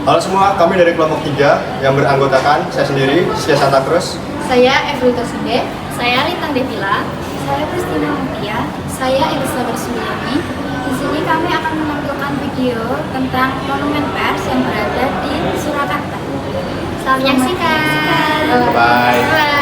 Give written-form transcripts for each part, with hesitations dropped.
Halo semua, kami dari kelompok 3 yang beranggotakan saya sendiri, Sia Santa Cruz. Saya Evelita Sinde. Saya Lintang Devila. Saya Kristina Mutia. Saya Elisa Bersuliani. Di sini kami akan menampilkan video tentang monumen pers yang berada di Surakarta. Selamat menyaksikan. Bye. Bye.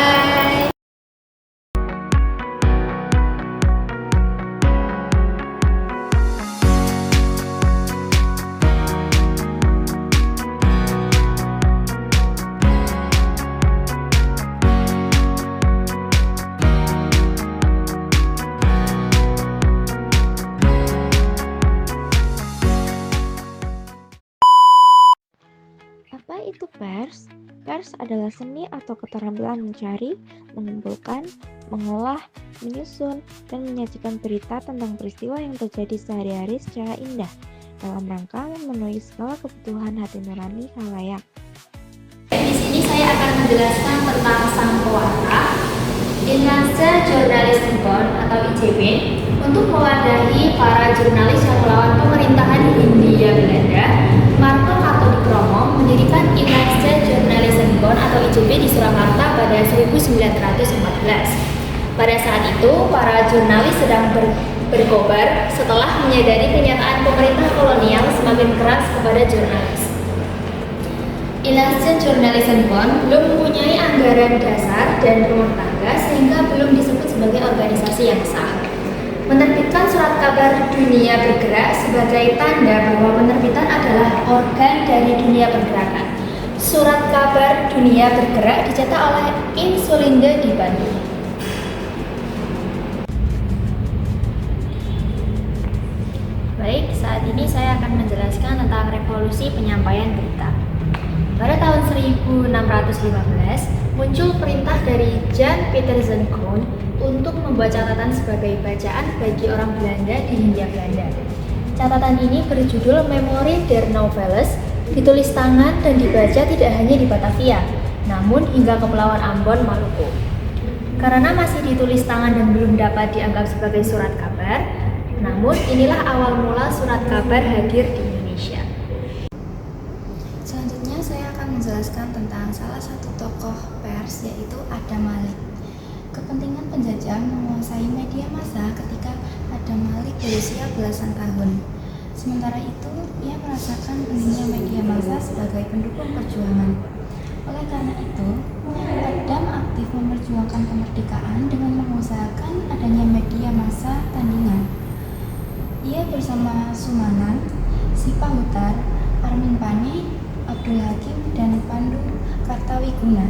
Apa itu pers? Pers adalah seni atau keterampilan mencari, mengumpulkan, mengolah, menyusun, dan menyajikan berita tentang peristiwa yang terjadi sehari-hari secara indah dalam rangka memenuhi segala kebutuhan hati nurani khalayak. Di sini saya akan menjelaskan tentang sang pewarta, Indonesia Journalism Board atau IJB, untuk mewadahi para jurnalis yang melawan pemerintahan Hindia Belanda. Marto Kartodikromo mendirikan Indonesia Journalism Board atau IJB di Surakarta pada 1914. Pada saat itu, para jurnalis sedang berkobar setelah menyadari kenyataan pemerintah kolonial semakin keras kepada jurnalis. Indonesia Journalism Board belum mempunyai anggaran dasar dan rumah tangga sehingga belum disebut sebagai organisasi yang sah. Menerbitkan surat kabar Dunia Bergerak sebagai tanda bahwa penerbitan adalah organ dari dunia pergerakan. Surat kabar Dunia Bergerak dicetak oleh Insulinde di Bandung. Baik, saat ini saya akan menjelaskan tentang revolusi penyampaian berita. Pada tahun 1615, muncul perintah dari Jan Pietersen Kroon untuk membuat catatan sebagai bacaan bagi orang Belanda di Hindia Belanda. Catatan ini berjudul Memorie der Noveles, ditulis tangan dan dibaca tidak hanya di Batavia, namun hingga Kepulauan Ambon, Maluku. Karena masih ditulis tangan dan belum dapat dianggap sebagai surat kabar, namun inilah awal mula surat kabar hadir di Indonesia. Selanjutnya saya akan menjelaskan tentang salah satu tokoh pers, yaitu Adam Malik. Kepentingan penjajah menguasai media massa ketika Adam Malik berusia belasan tahun. Sementara itu, ia merasakan pentingnya media massa sebagai pendukung perjuangan. Oleh karena itu, Adam aktif memperjuangkan kemerdekaan dengan mengusahakan adanya media massa tandingan. Ia bersama Sumanan, Sipahutar, Armin Pani, Abdul Hakim, dan Pandu Kartawiguna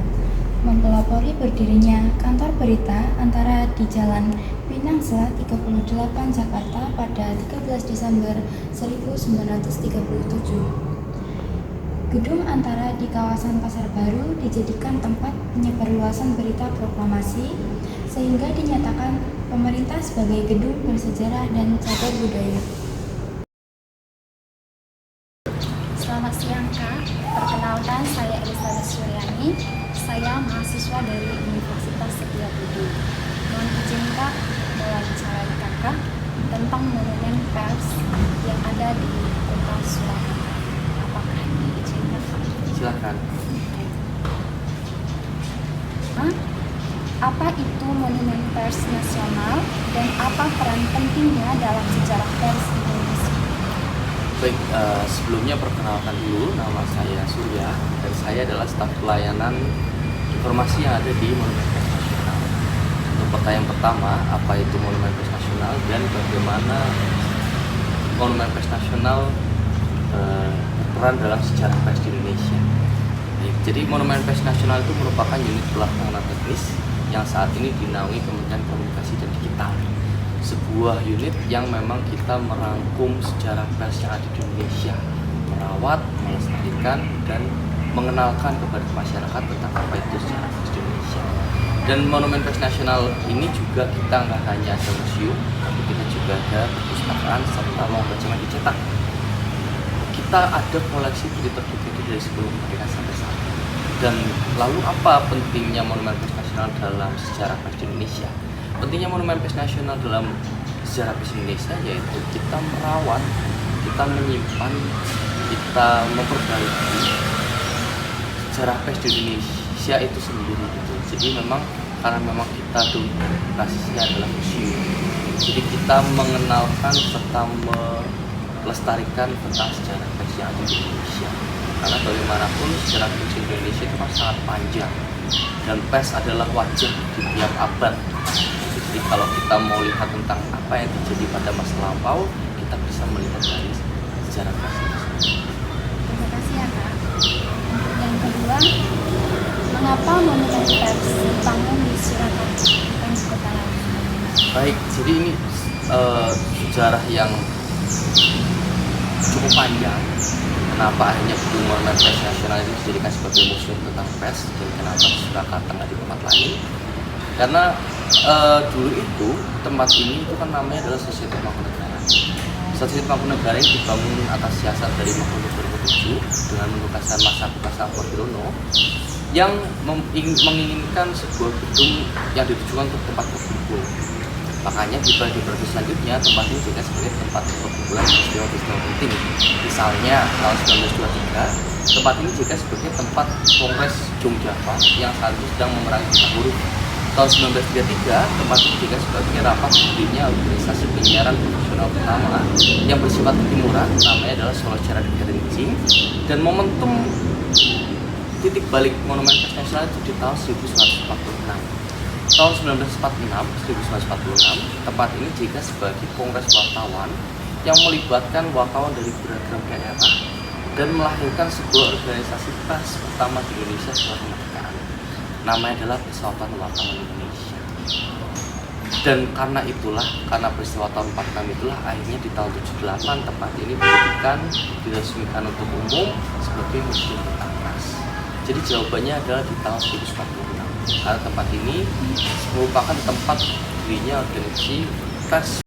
mempelopori berdirinya kantor berita Antara di Jalan Pinang Sela 38 Jakarta pada 13 Desember 1937. Gedung Antara di kawasan Pasar Baru dijadikan tempat penyebarluasan berita proklamasi, sehingga dinyatakan pemerintah sebagai gedung bersejarah dan cagar budaya. Selamat siang Kak, perkenalkan saya Elisa Bersuliani. Saya mahasiswa dari Universitas Setiabudi. Mohon izin Kak mewawancarai Kakak tentang monumen pers yang ada di kota Surakarta. Apakah diizinkan Kak? Silakan. Apa itu monumen pers nasional dan apa peran pentingnya dalam sejarah pers Indonesia? Baik, sebelumnya perkenalkan dulu, nama saya Surya dan saya adalah staf pelayanan informasi yang ada di Monumen Pers Nasional. Untuk pertanyaan pertama, apa itu Monumen Pers Nasional dan bagaimana Monumen Pers Nasional berperan dalam sejarah pers di Indonesia. Baik, jadi Monumen Pers Nasional itu merupakan unit pelaksana teknis yang saat ini dinaungi Kementerian Komunikasi dan Digital. Sebuah unit yang memang kita merangkum sejarah pers yang ada di Indonesia, merawat, melestarikan, dan mengenalkan kepada masyarakat tentang apa itu sejarah pers di Indonesia. Dan Monumen Pers Nasional ini juga kita nggak hanya ada museum, tapi kita juga ada perpustakaan serta lombang dicetak. Kita ada koleksi berita itu dari sebelum kemerdekaan sampai saat ini. Dan lalu apa pentingnya Monumen Pers Nasional dalam sejarah pers di Indonesia? Pentingnya Monumen Pers Nasional dalam sejarah pers Indonesia yaitu kita merawat, kita menyimpan kita memperbaiki sejarah pers di Indonesia itu sendiri gitu. Jadi memang karena memang kita tuh basisnya adalah museum, jadi kita mengenalkan serta melestarikan tentang sejarah pers yang ada di Indonesia. Karena bagaimanapun sejarah pers di Indonesia itu kan sangat panjang, dan pers adalah wajah di tiap abad. Jadi kalau kita mau lihat tentang apa yang terjadi pada masa lampau, kita bisa melihat dari sejarah pers itu. Terima kasih ya Kak. Untuk yang kedua, mengapa monumen pers dibangun di Surakarta bukan di kota lain? Baik, jadi ini sejarah yang cukup panjang. Kenapa akhirnya gedung Monumen Pers Nasional itu dijadikan sebagai museum tentang pers, dan kenapa di Surakarta nggak di tempat lain? Karena dulu itu tempat ini itu kan namanya adalah Sosiety Mangkunegara. Sosiety Mangkunegara ini dibangun atas siasat dari Mangkunegara 2007 dengan menugaskan Mas Agus Sampurno yang menginginkan sebuah gedung yang ditujukan untuk tempat berkumpul. Makanya di periode selanjutnya tempat ini juga sebagai tempat perkumpulan peristiwa-peristiwa penting. Misalnya tahun 1923 tempat ini juga sebagai tempat Kongres Jongjava yang saat itu sedang memerangi buta huruf. Tahun 1933 tempat ini juga sebagai rapat berdirinya organisasi penyiaran profesional pertama yang bersifat ketimuran, namanya adalah Solo Cerah Gerincing. Dan momentum titik balik Monumen Pers Nasional itu di tahun 1946. Tahun 1946, tempat ini juga sebagai kongres wartawan yang melibatkan wartawan dari beragam daerah dan melahirkan sebuah organisasi pers pertama di Indonesia setelah kemerdekaan. Namanya adalah Persatuan Wartawan Indonesia. Dan karena peristiwa tahun 46 itulah akhirnya di tahun 78 tempat ini diresmikan untuk umum sebagai museum tentang pers. Jadi jawabannya adalah di tahun 1946. Karena tempat ini merupakan tempat berdirinya organisasi pers